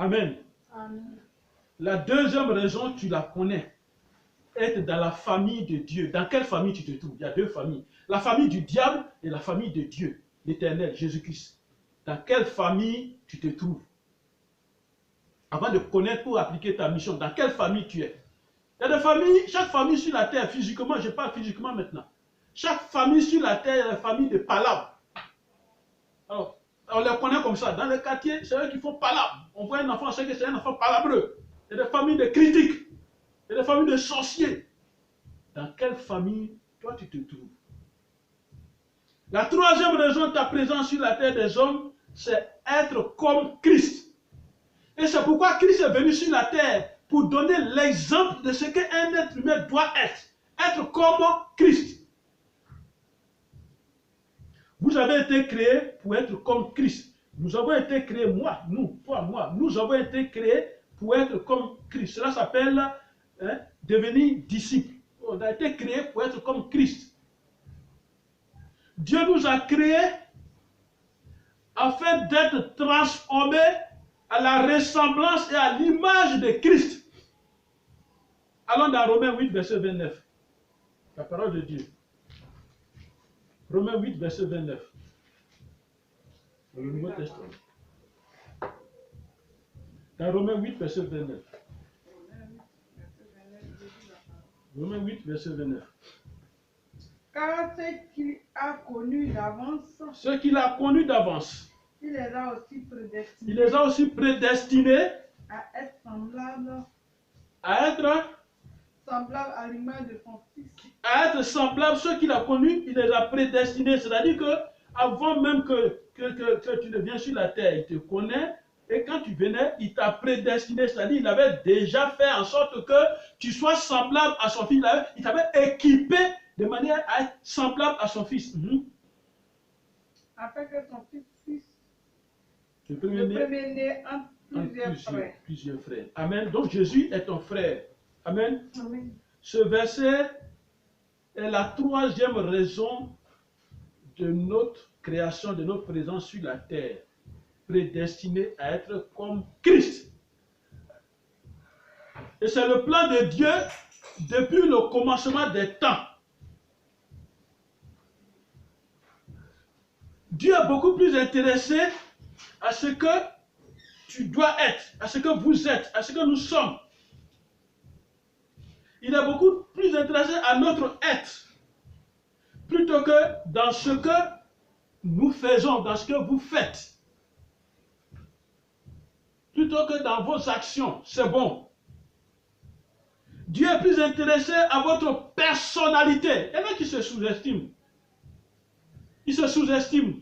Amen. Amen. La deuxième raison, tu la connais. Être dans la famille de Dieu. Dans quelle famille tu te trouves? Il y a deux familles. La famille du diable et la famille de Dieu, l'Éternel, Jésus-Christ. Dans quelle famille tu te trouves? Avant de connaître pour appliquer ta mission, dans quelle famille tu es? Il y a des familles, chaque famille sur la terre, physiquement, je parle physiquement maintenant. Chaque famille sur la terre, il y a la famille de palabres. Alors, on les connaît comme ça. Dans les quartiers, c'est eux qui font palabre. On voit un enfant, c'est que c'est un enfant palabreux. Il y a des familles de critiques. Il y a des familles de sorciers. Dans quelle famille, toi, tu te trouves? La troisième raison de ta présence sur la terre des hommes, c'est être comme Christ. Et c'est pourquoi Christ est venu sur la terre pour donner l'exemple de ce qu'un être humain doit être. Être comme Christ. Vous avez été créés pour être comme Christ. Nous avons été créés, moi, nous, toi, moi, nous avons été créés pour être comme Christ. Cela s'appelle devenir disciple. On a été créés pour être comme Christ. Dieu nous a créés afin d'être transformés à la ressemblance et à l'image de Christ. Allons dans Romains 8, verset 29. La parole de Dieu. Romains 8, verset 29. Dans le Nouveau Testament. Dans Romains 8, verset 29. Romains 8, verset 29. Car ce qu'il a connu d'avance, Ce qu'il a connu d'avance, il les a aussi prédestinés. il les a aussi prédestinés À être semblables à l'image de son Fils. À être semblables, ceux qu'il a connus, il les a prédestinés. C'est-à-dire que avant même que tu ne viennes sur la terre, il te connaît. Et quand tu venais, il t'a prédestiné. C'est-à-dire qu'il avait déjà fait en sorte que tu sois semblable à son Fils. Il t'avait équipé de manière à être semblable à son Fils. Afin que son Fils, Le le premier-né premier-né entre plusieurs frères. Amen. Donc Jésus est ton frère. Amen. Amen. Ce verset est la troisième raison de notre création, de notre présence sur la terre, prédestinée à être comme Christ. Et c'est le plan de Dieu depuis le commencement des temps. Dieu est beaucoup plus intéressé à ce que tu dois être, à ce que vous êtes, à ce que nous sommes. Il est beaucoup plus intéressé à notre être, plutôt que dans ce que nous faisons, dans ce que vous faites. Plutôt que dans vos actions, c'est bon. Dieu est plus intéressé à votre personnalité. Il y en a qui se sous-estiment. Ils se sous-estiment.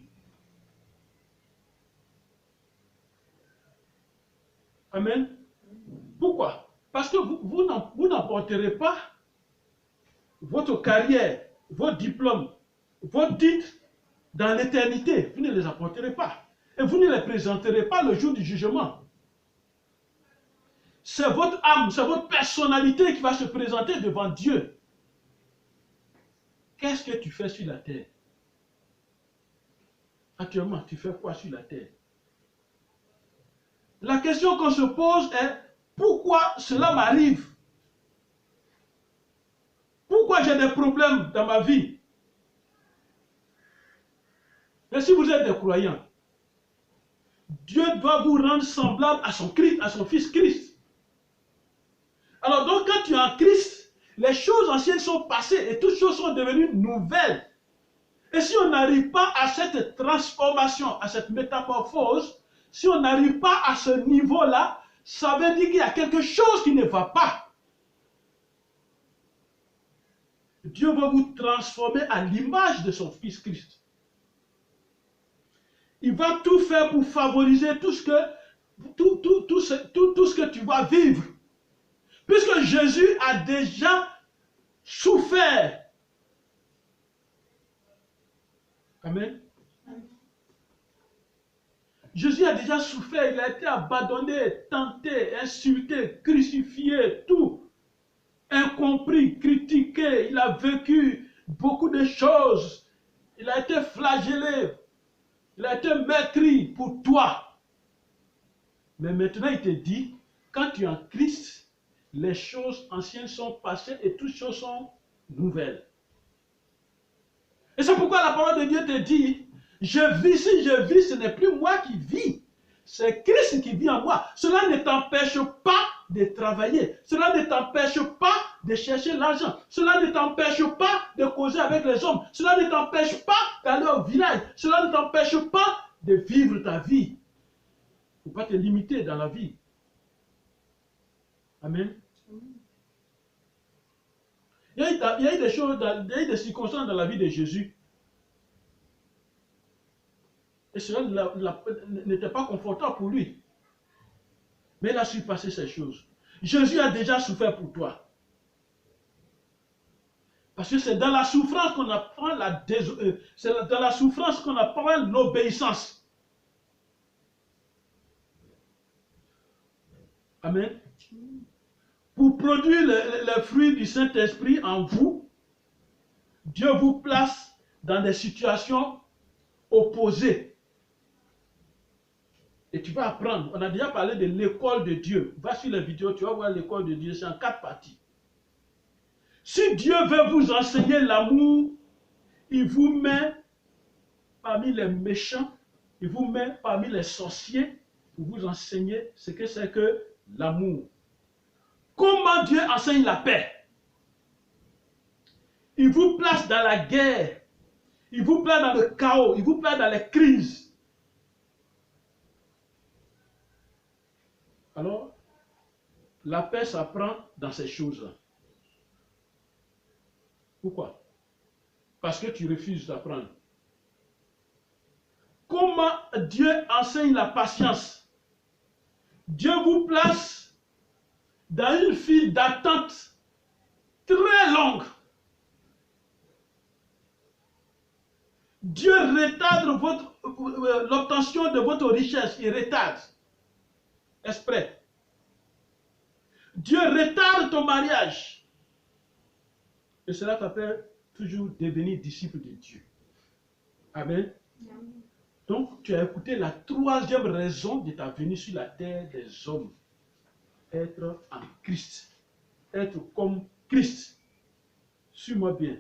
Amen. Pourquoi? Parce que vous n'emporterez pas votre carrière, vos diplômes, vos titres dans l'éternité. Vous ne les apporterez pas. Et vous ne les présenterez pas le jour du jugement. C'est votre âme, c'est votre personnalité qui va se présenter devant Dieu. Qu'est-ce que tu fais sur la terre? Actuellement, tu fais quoi sur la terre? La question qu'on se pose est, pourquoi cela m'arrive? Pourquoi j'ai des problèmes dans ma vie? Et si vous êtes des croyants, Dieu doit vous rendre semblable à son Christ, à son Fils Christ. Alors donc quand tu es en Christ, les choses anciennes sont passées et toutes choses sont devenues nouvelles. Et si on n'arrive pas à cette transformation, à cette métamorphose, si on n'arrive pas à ce niveau-là, ça veut dire qu'il y a quelque chose qui ne va pas. Dieu va vous transformer à l'image de son Fils Christ. Il va tout faire pour favoriser tout ce que tu vas vivre. Puisque Jésus a déjà souffert. Amen. Jésus a déjà souffert, il a été abandonné, tenté, insulté, crucifié, tout. Incompris, critiqué, il a vécu beaucoup de choses. Il a été flagellé, il a été meurtri pour toi. Mais maintenant, il te dit, quand tu es en Christ, les choses anciennes sont passées et toutes choses sont nouvelles. Et c'est pourquoi la parole de Dieu te dit, je vis, si je vis, ce n'est plus moi qui vis. C'est Christ qui vit en moi. Cela ne t'empêche pas de travailler. Cela ne t'empêche pas de chercher l'argent. Cela ne t'empêche pas de causer avec les hommes. Cela ne t'empêche pas d'aller au village. Cela ne t'empêche pas de vivre ta vie. Il ne faut pas te limiter dans la vie. Amen. Il y a eu des choses, il y a eu des circonstances dans la vie de Jésus. Et cela n'était pas confortable pour lui. Mais il a su passer ces choses. Jésus a déjà souffert pour toi. Parce que c'est dans la souffrance qu'on apprend c'est dans la souffrance qu'on apprend l'obéissance. Amen. Pour produire les fruits du Saint-Esprit en vous, Dieu vous place dans des situations opposées. Et tu vas apprendre. On a déjà parlé de l'école de Dieu. Va sur les vidéos, tu vas voir l'école de Dieu. C'est en 4 parties. Si Dieu veut vous enseigner l'amour, il vous met parmi les méchants, il vous met parmi les sorciers pour vous enseigner ce que c'est que l'amour. Comment Dieu enseigne la paix? Il vous place dans la guerre, il vous place dans le chaos, il vous place dans les crises. Alors, la paix s'apprend dans ces choses-là. Pourquoi? Parce que tu refuses d'apprendre. Comment Dieu enseigne la patience? Dieu vous place dans une file d'attente très longue. Dieu retarde l'obtention de votre richesse. Il retarde. Exprès. Dieu retarde ton mariage. Et cela t'appelle toujours devenir disciple de Dieu. Amen. Amen. Donc, tu as écouté la 3e raison de ta venue sur la terre des hommes. Être en Christ. Être comme Christ. Suis-moi bien.